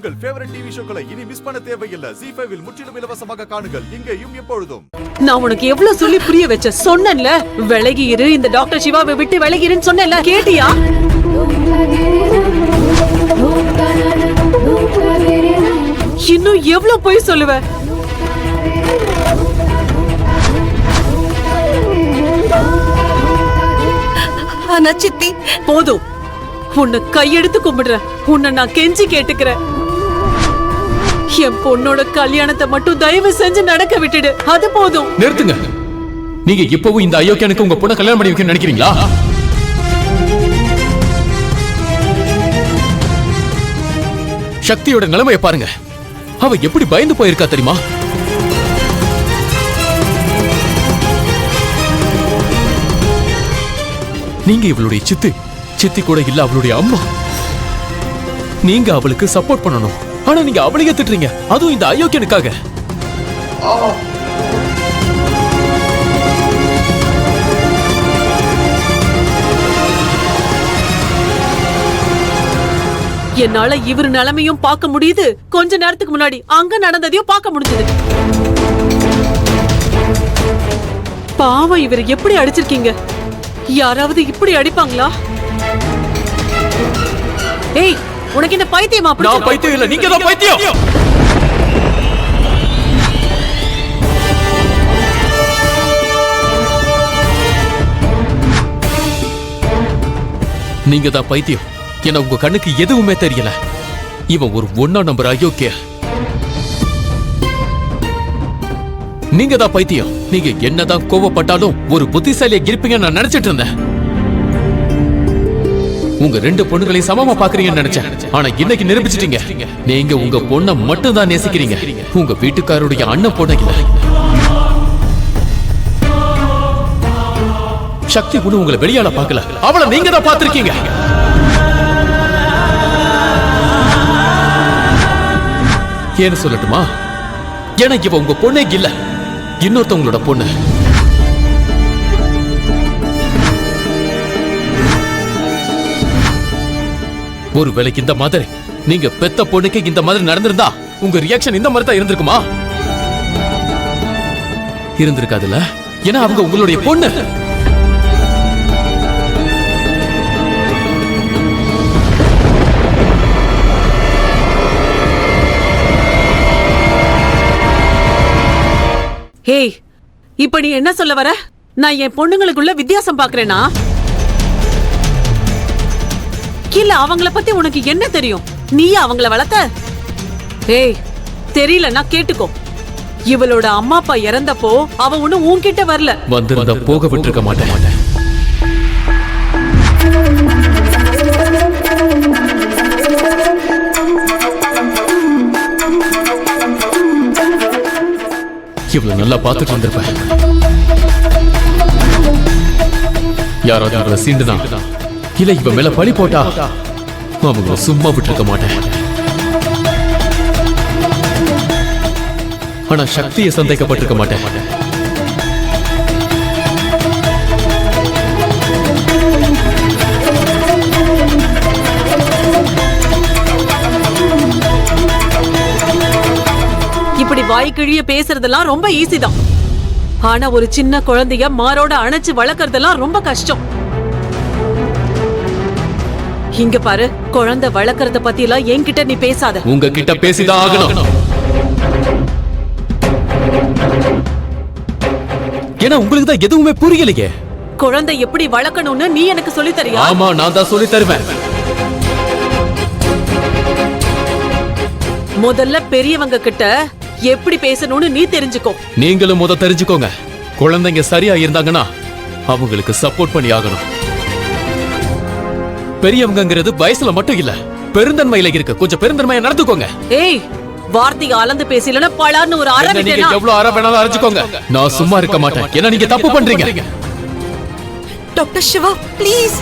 உங்கள் favourite TV ஷோக்களை இனி miss பண்ண தேவையில்லை. ZEE5 இல் முற்றிலும் இலவசமாக காணுங்கள். இங்கேயும் எப்பொழுதும். நான் உனக்கு எவ்வளவு சொல்லி புரிய வச்ச சொன்னேன்ல, விலகி இரு, இந்த டாக்டர் சிவாவை விட்டு விலகிருன்னு சொன்னேன்ல, கேட்டியா? இன்னும் எவ்வளவு போய் சொல்லுவ? ஆனா சித்தி, போதும். உன்னை கையெடுத்து கும்பிடுறேன். உன்னை நான் கெஞ்சி கேட்டுக்கிறேன். என் பொண்ணோட கல்யாணத்தை மட்டும் தயவு செஞ்சு நடக்க விட்டுடு. அது போதும். நிறுத்துங்க. நீங்க இப்பவும் இந்த அயோக்கியனுக்கு உங்க பொண்ணை கல்யாணம் பண்ணி வைக்க நினைக்கிறீங்களா? சக்தியோட நிலைமையை பாருங்க. அவ எப்படி பயந்து போயிருக்கா தெரியுமா? நீங்க இவளுடைய சித்தி கூட இல்ல, அவளுடைய அம்மா. நீங்க அவளுக்கு சப்போர்ட் பண்ணணும். ஆனா நீங்க அவளையே திட்டுறீங்க, அதுவும் இந்த அயோக்கியனுக்காக. என்னால இவர் நிலைமையும் பார்க்க முடியுது, கொஞ்ச நேரத்துக்கு முன்னாடி அங்க நடந்ததையும் பார்க்க முடிஞ்சது. பாவம், இவர் எப்படி அடிச்சிருக்கீங்க? யாராவது இப்படி அடிப்பாங்களா? ஏய், உனக்கு என்ன பைத்தியமா? நான் பைத்தியம் இல்ல, நீங்க தான் பைத்தியம். நீங்க தான் பைத்தியம். ஏன்னா உங்க கண்ணுக்கு எதுவுமே தெரியல. இவன் ஒரு 1ஆம் நம்பர் அயோக்கிய. நீங்க தான் பைத்தியம். நீங்க என்னதான் கோவப்பட்டாலும் ஒரு புத்திசாலியா இருப்பீங்க நான் நினைச்சிட்டு இருந்தேன். உங்க 2 பொண்ணுகளையும் சமமா பாக்குறீங்கன்னு நினைச்சேன். ஆனா இன்னைக்கு நிரூபிச்சிட்டீங்க. நீங்க உங்க பொண்ணை மட்டும் தான் நேசிக்கிறீங்க, உங்க வீட்டுக்காரருடைய அண்ணன் பொண்ணை இல்ல. சக்தி பொண்ணு உங்களை வெளியால பார்க்கல, அவளை நீங்க தான் பார்த்திருக்கீங்க. ஏன்னு சொல்லட்டுமா? ஏன்னா இவ உங்க பொண்ணே இல்ல, இன்னொருத்தவங்களோட பொண்ணு. ஒருவேளை இந்த மாதிரி நீங்க பெத்த பொண்ணுக்கு இந்த மாதிரி நடந்திருந்தா உங்க ரியாக்ஷன் இந்த மாதிரி தான் இருந்திருக்குமா? இருந்திருக்காதுல்ல. ஏன்னா அவங்க உங்களுடைய பொண்ணு. ஏய், இப்ப நீ என்ன சொல்ல வர? நான் என் பொண்ணுங்களுக்குள்ள வித்தியாசம் பாக்குறேனா? இல்ல அவங்கள பத்தி உனக்கு என்ன தெரியும்? நீ அவங்கள வளர்த்த? ஏய், தெரியலன்னா கேட்டுக்கோ. இவளோட அம்மா அப்பா இறந்தப்போ அவ ஒண்ணு உன்கிட்ட வரல. வந்திருந்தா போக விட்டுருக்க மாட்டேன். இவ்வளவு நல்லா பார்த்துட்டு இருந்திருப்பேன். யாராவது அவளை சீண்டுதான் இல்ல இவ மேல பழி போட்டா அவங்கள சும்மா விட்டுருக்க மாட்டேன். ஆனா சக்தியை சந்தேகப்பட்டிருக்க மாட்டேன். இப்படி வாய்க்கிழிய பேசுறதெல்லாம் ரொம்ப ஈஸி தான். ஆனா ஒரு சின்ன குழந்தைய மாரோட அணைச்சு வளர்க்கறதெல்லாம் ரொம்ப கஷ்டம். இங்க பாரு, குழந்தை வளர்க்கறத பத்தி எல்லாம் என்கிட்ட நீ பேசாத. உங்ககிட்ட பேசிதான் ஆகணும். ஏன்னா உங்களுக்கு தான் எதுவுமே புரியலையே. குழந்தை எப்படி வளர்க்கணும்னு நீ எனக்கு சொல்லி தரியா? ஆமா, நான் தான் சொல்லி தருவேன். முதல்ல பெரியவங்க கிட்ட எப்படி பேசணும்னு நீ தெரிஞ்சுக்கோ. நீங்களும் முத தெரிஞ்சுக்கோங்க. குழந்தைங்க சரியா இருந்தாங்கன்னா அவங்களுக்கு சப்போர்ட் பண்ணி ஆகணும். பெரியவங்கிறது வயசுல மட்டும் இல்ல, பெருந்தன்மையில இருக்கு. கொஞ்சம் பெருந்தன்மையா நடந்துக்கோங்க. ஏய், வார்த்தையை அளந்து பேசலன்னா பலான்னு ஒரு அரை நீங்க எவ்வளவு அரை வேணாலும் அரைச்சுக்கோங்க. நான் சும்மா இருக்க மாட்டேன். ஏன்னா நீங்க தப்பு பண்றீங்க. Doctor Siva please.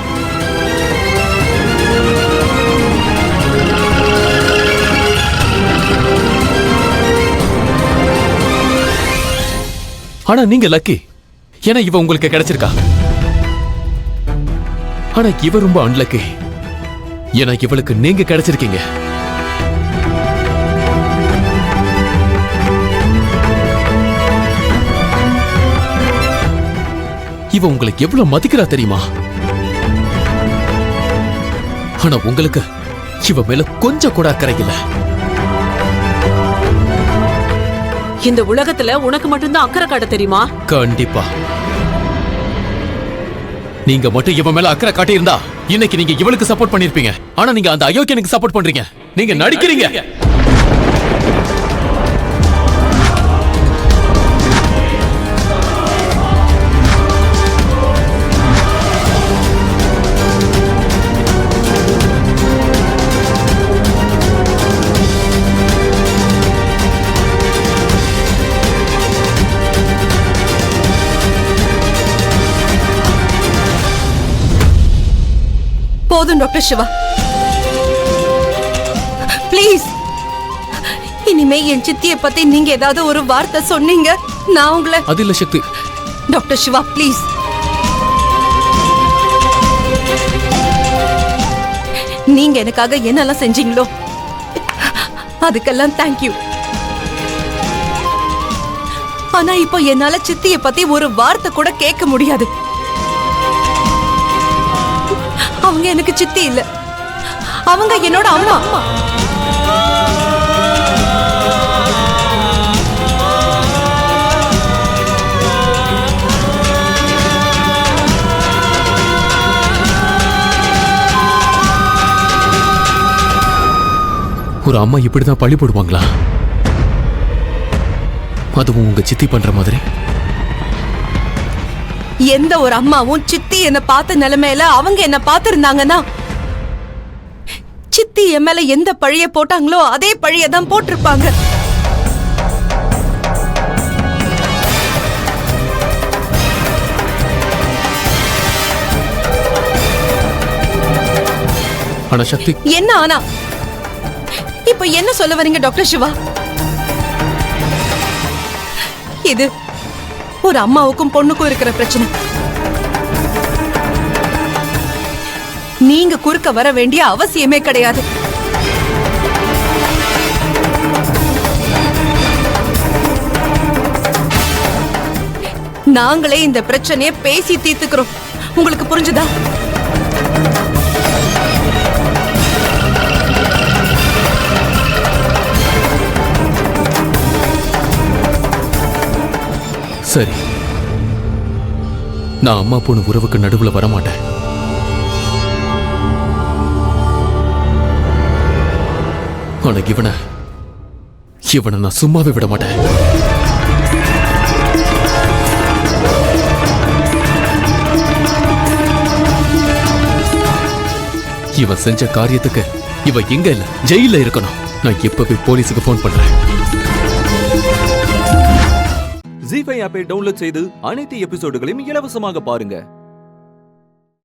ஆனா நீங்க லக்கி. ஏன்னா இவ உங்களுக்கு கிடைச்சிருக்கா. ஆனா இவ ரொம்ப அன்லக்கி. ஏன்னா இவளுக்கு நீங்க கிடைச்சிருக்கீங்க. இவ உங்களை எவ்வளவு மதிக்கிறா தெரியுமா? ஆனா உங்களுக்கு இவ மேல கொஞ்சம் கூட அக்கறை இல்ல. இந்த உலகத்துல உனக்கு மட்டும்தான் அக்கறை காட்ட தெரியுமா? கண்டிப்பா. நீங்க மட்டும் இவ மேல அக்கறை காட்டியிருந்தா இன்னைக்கு நீங்க இவளுக்கு சப்போர்ட் பண்ணிருப்பீங்க. ஆனா நீங்க அந்த அயோக்கியனுக்கு சப்போர்ட் பண்றீங்க. நீங்க நடிக்கிறீங்க. போதும் டாக்டர் சிவா, ப்ளீஸ். இனிமே என் சித்தியை பத்தி நீங்க ஏதாவது ஒரு வார்த்தை சொன்னீங்க, நான் உங்களை... அது இல்ல சக்தி. Doctor Siva please. நீங்க எனக்காக என்னெல்லாம் செஞ்சீங்களோ அதுக்கெல்லாம் தேங்க்யூ. ஆனா இப்போ என்னால சித்தியை பத்தி ஒரு வார்த்தை கூட கேட்க முடியாது. அவங்க எனக்கு சித்தி இல்ல, அவங்க என்னோட அம்மா. ஒரு அம்மா இப்படிதான் பழி போடுவாங்களா? அதுவும் உங்க சித்தி பண்ற மாதிரி? எந்த ஒரு அம்மாவும் சித்தி என்ன பார்த்த நிலைமையில அவங்க என்ன பார்த்திருந்தாங்கன்னா சித்தி என் மேல எந்த பழிய போட்டாங்களோ அதே பழிய தான் போட்டிருப்பாங்க. ஆனா சக்தி... என்ன ஆனா? இப்ப என்ன சொல்ல வரீங்க டாக்டர் சிவா? இது ஒரு அம்மாவுக்கும் பொண்ணுக்கும் இருக்கிற பிரச்சனை. நீங்க குறுக்க வர வேண்டிய அவசியமே கிடையாது. நாங்களே இந்த பிரச்சனையை பேசி தீர்த்துக்கிறோம். உங்களுக்கு புரிஞ்சுதா? சரி, நான் அம்மா பொண்ணு உறவுக்கு நடுவுல வரமாட்டேன். ஆனா இவனை நான் சும்மாவே விட மாட்டேன். இவன் செஞ்ச காரியத்துக்கு இவ எங்க இல்ல, ஜெயில இருக்கணும். நான் இப்பவே போலீஸுக்கு போன் பண்றேன். ஜீ5 ஆப்பை டவுன்லோட் செய்து அனைத்து எபிசோடுகளையும் இலவசமாக பாருங்க.